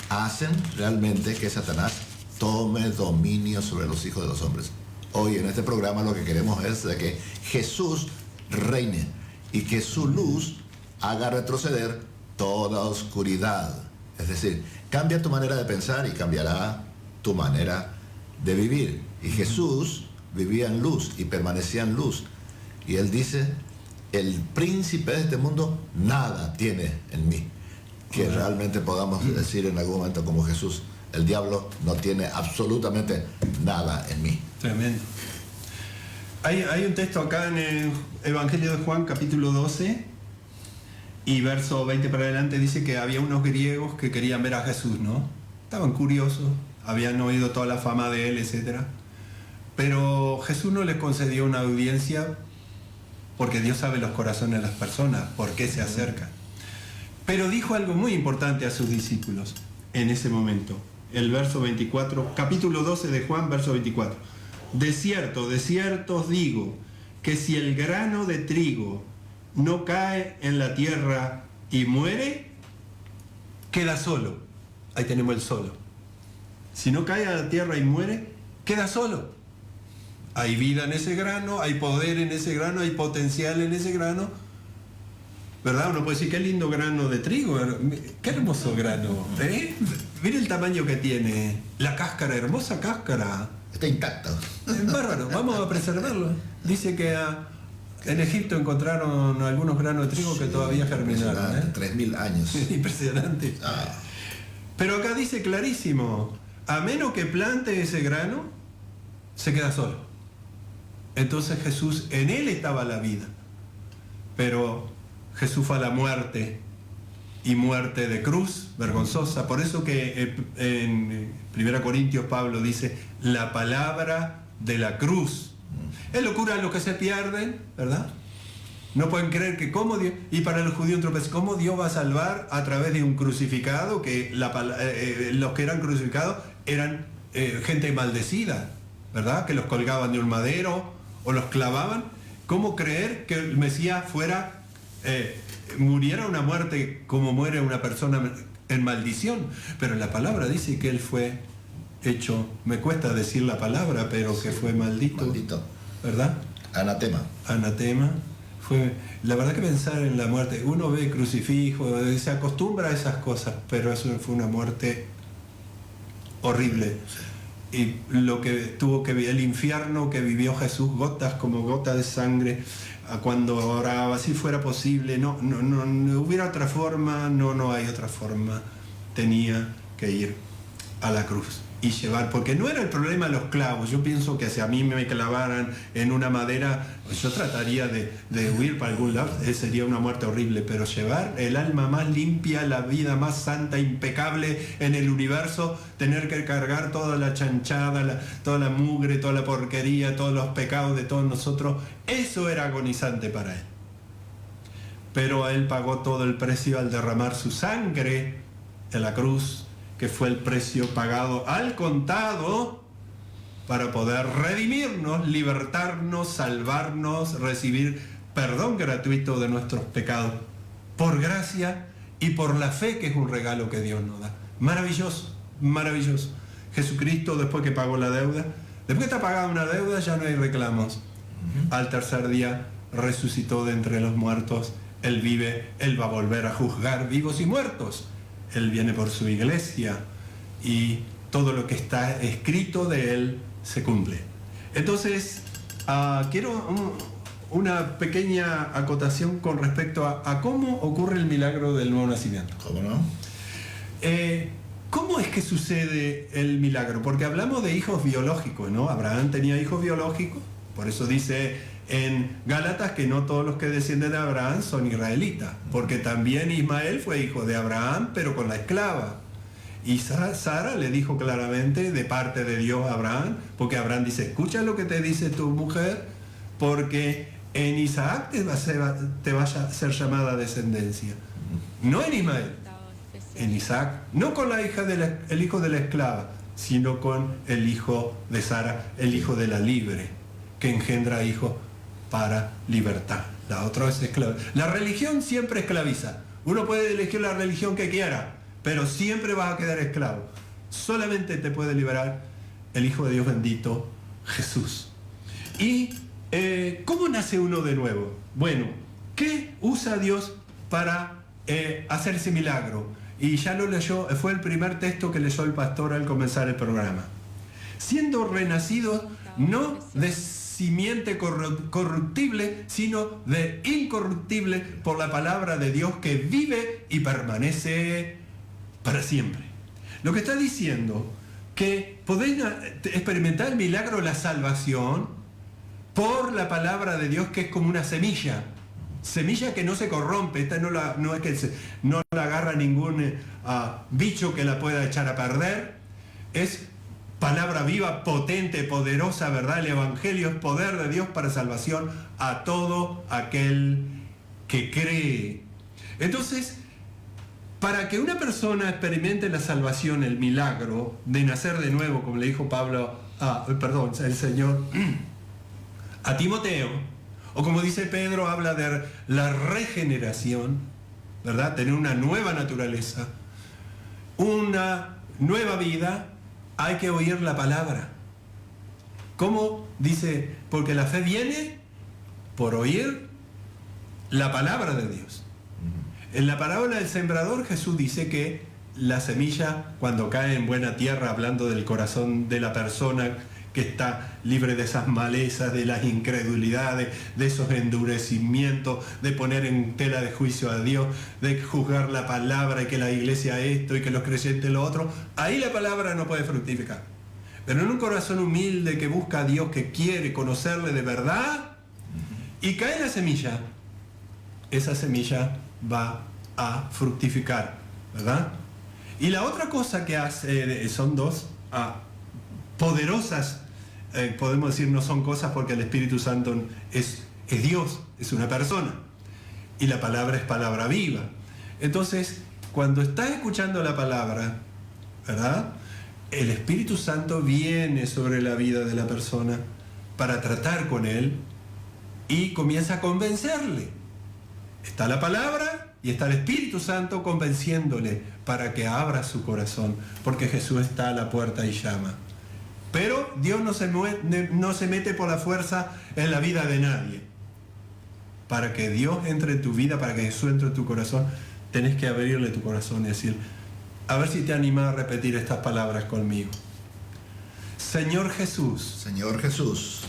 hacen realmente que Satanás tome dominio sobre los hijos de los hombres. Hoy en este programa lo que queremos es de que Jesús reine y que su luz haga retroceder toda oscuridad. Es decir, cambia tu manera de pensar y cambiará tu manera de vivir. Y Jesús vivía en luz y permanecía en luz. Y Él dice: el príncipe de este mundo nada tiene en mí. Que realmente podamos decir en algún momento como Jesús: el diablo no tiene absolutamente nada en mí. Tremendo. Hay un texto acá en el Evangelio de Juan, capítulo 12, y verso 20 para adelante, dice que había unos griegos que querían ver a Jesús, ¿no? Estaban curiosos, habían oído toda la fama de Él, etc. Pero Jesús no les concedió una audiencia, porque Dios sabe los corazones de las personas, por qué se acercan. Pero dijo algo muy importante a sus discípulos en ese momento. El verso 24, capítulo 12 de Juan, verso 24. De cierto os digo, que si el grano de trigo no cae en la tierra y muere, queda solo. Ahí tenemos el solo. Si no cae a la tierra y muere, queda solo. Hay vida en ese grano, hay poder en ese grano, hay potencial en ese grano, ¿verdad? Uno puede decir: qué lindo grano de trigo, qué hermoso grano, ¿eh? Mira el tamaño que tiene, la cáscara, hermosa cáscara. Está intacto. Es bárbaro, vamos a preservarlo. Dice que en Egipto encontraron algunos granos de trigo que todavía germinaron. 3.000 años. Impresionante. Pero acá dice clarísimo: a menos que plante ese grano, se queda solo. Entonces Jesús, en Él estaba la vida. Pero Jesús fue a la muerte, y muerte de cruz, vergonzosa. Por eso que en 1 Corintios Pablo dice: la palabra de la cruz. Es locura los que se pierden, ¿verdad? No pueden creer que cómo Dios, y para los judíos ¿cómo Dios va a salvar a través de un crucificado? Que los que eran crucificados eran gente maldecida, ¿verdad? Que los colgaban de un madero o los clavaban. ¿Cómo creer que el Mesías muriera una muerte como muere una persona en maldición? Pero la palabra dice que Él fue hecho, me cuesta decir la palabra, pero que fue maldito, ¿verdad? Anatema. La verdad que pensar en la muerte, uno ve crucifijo, se acostumbra a esas cosas, pero eso fue una muerte horrible. Y lo que tuvo que vivir, el infierno que vivió Jesús, gotas como gotas de sangre, cuando oraba, si fuera posible, no hubiera otra forma, no hay otra forma, tenía que ir a la cruz y llevar, porque no era el problema de los clavos. Yo pienso que si a mí me clavaran en una madera, yo trataría de huir para algún lado, sería una muerte horrible, pero llevar el alma más limpia, la vida más santa, impecable en el universo, tener que cargar toda la chanchada, toda la mugre, toda la porquería, todos los pecados de todos nosotros, eso era agonizante para Él. pero Él pagó todo el precio al derramar su sangre en la cruz, que fue el precio pagado al contado para poder redimirnos, libertarnos, salvarnos, recibir perdón gratuito de nuestros pecados, por gracia y por la fe, que es un regalo que Dios nos da. Maravilloso, maravilloso. Jesucristo, después que pagó la deuda, después que está pagada una deuda, ya no hay reclamos. Al tercer día resucitó de entre los muertos. Él vive, Él va a volver a juzgar vivos y muertos. Él viene por su iglesia y todo lo que está escrito de Él se cumple. Entonces, quiero una pequeña acotación con respecto a cómo ocurre el milagro del nuevo nacimiento. ¿Cómo no? ¿Cómo es que sucede el milagro? Porque hablamos de hijos biológicos, ¿no? Abraham tenía hijos biológicos, por eso dice en Gálatas que no todos los que descienden de Abraham son israelitas, porque también Ismael fue hijo de Abraham, pero con la esclava. Y Sara le dijo claramente de parte de Dios a Abraham, porque Abraham dice, escucha lo que te dice tu mujer, porque en Isaac te va a ser llamada descendencia, no en Ismael, en Isaac, no con la hija el hijo de la esclava, sino con el hijo de Sara, el hijo de la libre, que engendra hijos para libertad. La otra es esclava. La religión siempre esclaviza. Uno puede elegir la religión que quiera, pero siempre vas a quedar esclavo. Solamente te puede liberar el Hijo de Dios bendito, Jesús. ¿Y cómo nace uno de nuevo? Bueno, ¿qué usa Dios para hacer ese milagro? Y ya lo leyó, fue el primer texto que leyó el pastor al comenzar el programa. Siendo renacidos no de simiente corruptible, sino de incorruptible por la palabra de Dios que vive y permanece para siempre. Lo que está diciendo que podéis experimentar el milagro de la salvación por la palabra de Dios, que es como una semilla que no se corrompe. Esta no es que no la agarra ningún bicho que la pueda echar a perder. Es palabra viva, potente, poderosa, ¿verdad? El Evangelio es poder de Dios para salvación a todo aquel que cree. Entonces, para que una persona experimente la salvación, el milagro de nacer de nuevo, como le dijo el Señor a Timoteo, o como dice Pedro, habla de la regeneración, ¿verdad? Tener una nueva naturaleza, una nueva vida. Hay que oír la palabra. ¿Cómo? Dice, porque la fe viene por oír la palabra de Dios. En la parábola del sembrador, Jesús dice que la semilla, cuando cae en buena tierra, hablando del corazón de la persona que está libre de esas malezas, de las incredulidades, de esos endurecimientos, de poner en tela de juicio a Dios, de juzgar la palabra y que la iglesia esto y que los creyentes lo otro, ahí la palabra no puede fructificar. Pero en un corazón humilde que busca a Dios, que quiere conocerle de verdad, y cae la semilla, esa semilla va a fructificar, ¿verdad? Y la otra cosa que hace, son dos poderosas, podemos decir, no son cosas, porque el Espíritu Santo es Dios, es una persona, y la palabra es palabra viva. Entonces, cuando estás escuchando la palabra, ¿verdad?, el Espíritu Santo viene sobre la vida de la persona para tratar con él y comienza a convencerle. Está la palabra y está el Espíritu Santo convenciéndole para que abra su corazón, porque Jesús está a la puerta y llama. Pero Dios no se mete por la fuerza en la vida de nadie. Para que Dios entre en tu vida, para que Jesús entre en tu corazón, tenés que abrirle tu corazón y decir, a ver si te animas a repetir estas palabras conmigo. Señor Jesús. Señor Jesús.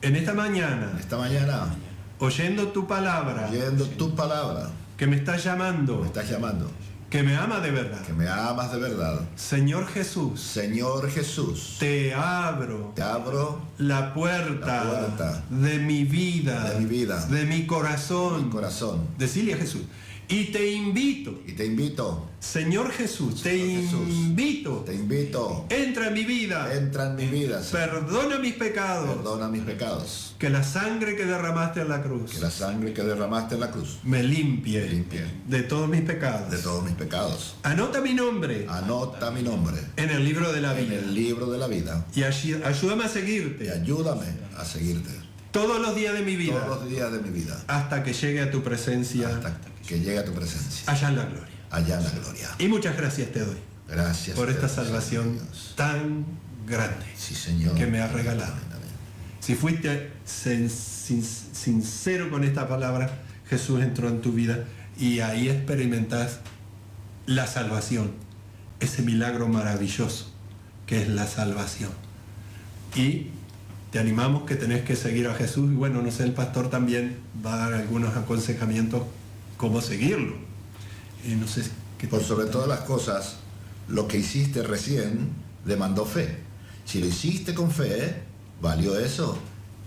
En esta mañana. Oyendo tu palabra. Que me estás llamando. Que me ama de verdad. Que me amas de verdad. Señor Jesús. Señor Jesús. Te abro. La puerta. De mi vida. De mi vida. De mi corazón. Mi corazón. Decile a Jesús. Y te invito, Señor Jesús, te invito, entra en mi vida, Señor. Perdona mis pecados, que la sangre que derramaste en la cruz, me limpie, de todos mis pecados, Anota mi nombre, en el libro de la vida, y ayúdame a seguirte, todos los días de mi vida, hasta que llegue a tu presencia, allá en la gloria. Y muchas gracias te doy. Gracias por esta salvación tan grande, Señor, que me has regalado. Si fuiste sincero con esta palabra, Jesús entró en tu vida y ahí experimentás la salvación, ese milagro maravilloso que es la salvación. Y te animamos que tenés que seguir a Jesús, y bueno, no sé, el pastor también va a dar algunos aconsejamientos cómo seguirlo. No sé qué. Por sobre todas las cosas, lo que hiciste recién demandó fe. Si lo hiciste con fe, valió eso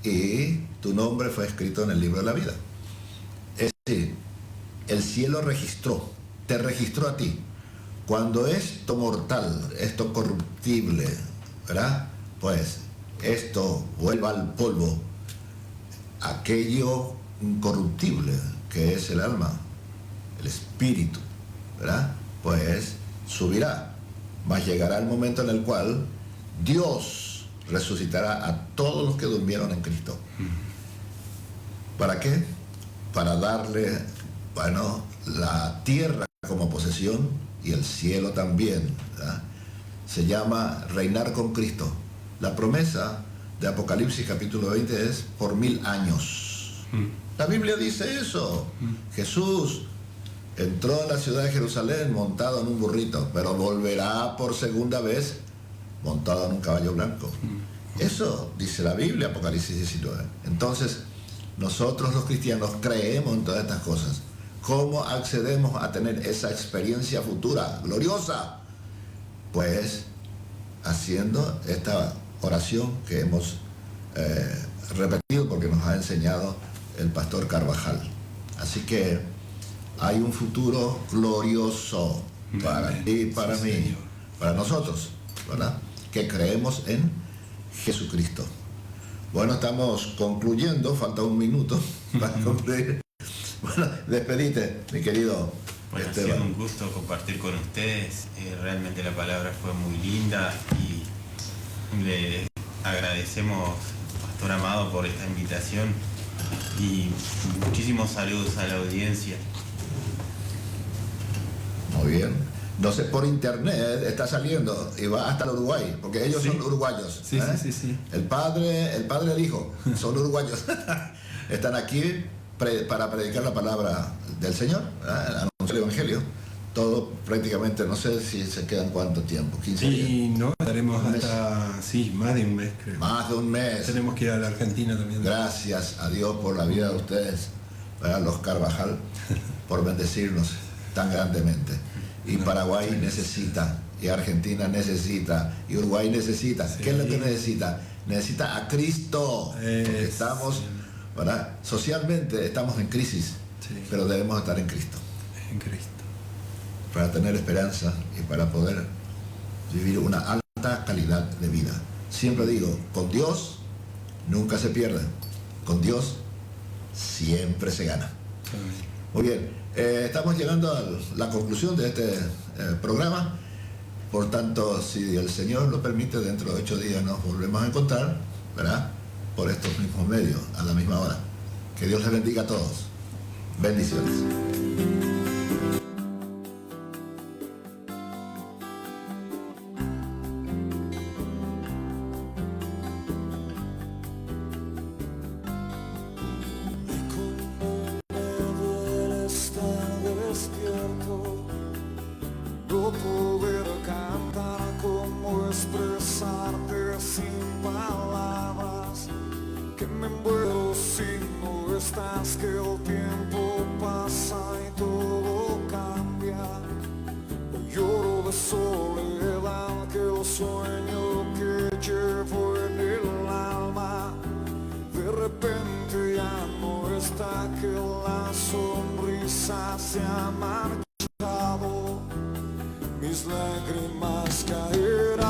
y tu nombre fue escrito en el libro de la vida. Es decir, el cielo te registró a ti. Cuando esto mortal, esto corruptible, ¿verdad? Pues esto vuelva al polvo, aquello incorruptible que es el alma, el espíritu, ¿verdad? Pues subirá, mas llegará el momento en el cual Dios resucitará a todos los que durmieron en Cristo. ¿Para qué? Para darle, bueno, la tierra como posesión y el cielo también, ¿verdad? Se llama reinar con Cristo. La promesa de Apocalipsis capítulo 20 es por 1000 años. La Biblia dice eso. Jesús entró a la ciudad de Jerusalén montado en un burrito, pero volverá por segunda vez montado en un caballo blanco. Eso dice la Biblia, Apocalipsis 19. Entonces, nosotros los cristianos creemos en todas estas cosas. ¿Cómo accedemos a tener esa experiencia futura, gloriosa? Pues haciendo esta oración que hemos repetido porque nos ha enseñado el pastor Carvajal. Así que hay un futuro glorioso para ti y para mí, Señor, para nosotros, ¿verdad? Que creemos en Jesucristo. Bueno, estamos concluyendo, falta un minuto para concluir. Bueno, despedite, mi querido Bueno, Esteban. ha sido un gusto compartir con ustedes. Realmente la palabra fue muy linda y le agradecemos, Pastor Amado, por esta invitación y muchísimos saludos a la audiencia. Muy bien. No sé, por internet está saliendo y va hasta el Uruguay, porque ellos son uruguayos. Sí, sí. El padre y el hijo son uruguayos. Están aquí para predicar la palabra del Señor, anunciar el Evangelio. Todo prácticamente, no sé si se quedan cuánto tiempo, 15 días. Y no, estaremos hasta, más de un mes, creo. Más de un mes. Tenemos que ir a la Argentina también. Gracias a Dios por la vida de ustedes, ¿verdad? Los Carvajal, por bendecirnos tan grandemente. Y Paraguay necesita, y Argentina necesita, y Uruguay necesita. Sí. ¿Qué es lo que necesita? Necesita a Cristo. Porque estamos, ¿verdad? Socialmente estamos en crisis, pero debemos estar en Cristo. En Cristo. Para tener esperanza y para poder vivir una alta calidad de vida. Siempre digo, con Dios nunca se pierde. Con Dios siempre se gana. Muy bien. Estamos llegando a la conclusión de este programa. Por tanto, si el Señor lo permite, dentro de 8 días nos volvemos a encontrar, ¿verdad? Por estos mismos medios, a la misma hora. Que Dios les bendiga a todos. Bendiciones. De repente ya no está aquel la sonrisa. sonrisa se ha marchado, mis lágrimas caerán,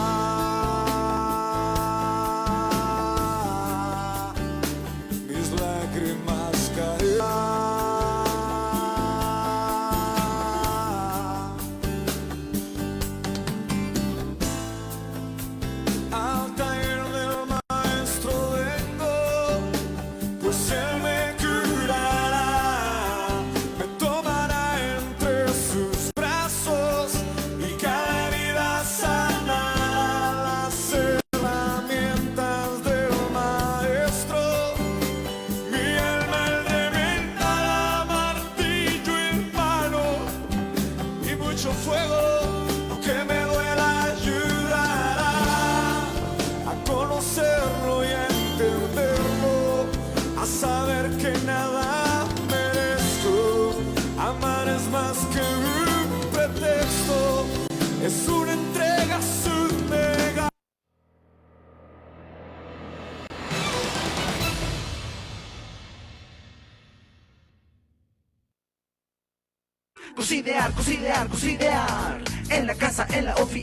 mis lágrimas caerán. Al taller del maestro vengo, pues él me curará, me tomará entre sus brazos y cada herida sanará. Las herramientas del maestro, mi alma el reventará, martillo y palo y mucho fuego, aunque me duela ayudará a conocerlo y a entenderlo, a saber que nada merezco. Amar es más que un pretexto, es una entrega submega. Cocidear, cocidear, cocidear. En la casa, en la oficina.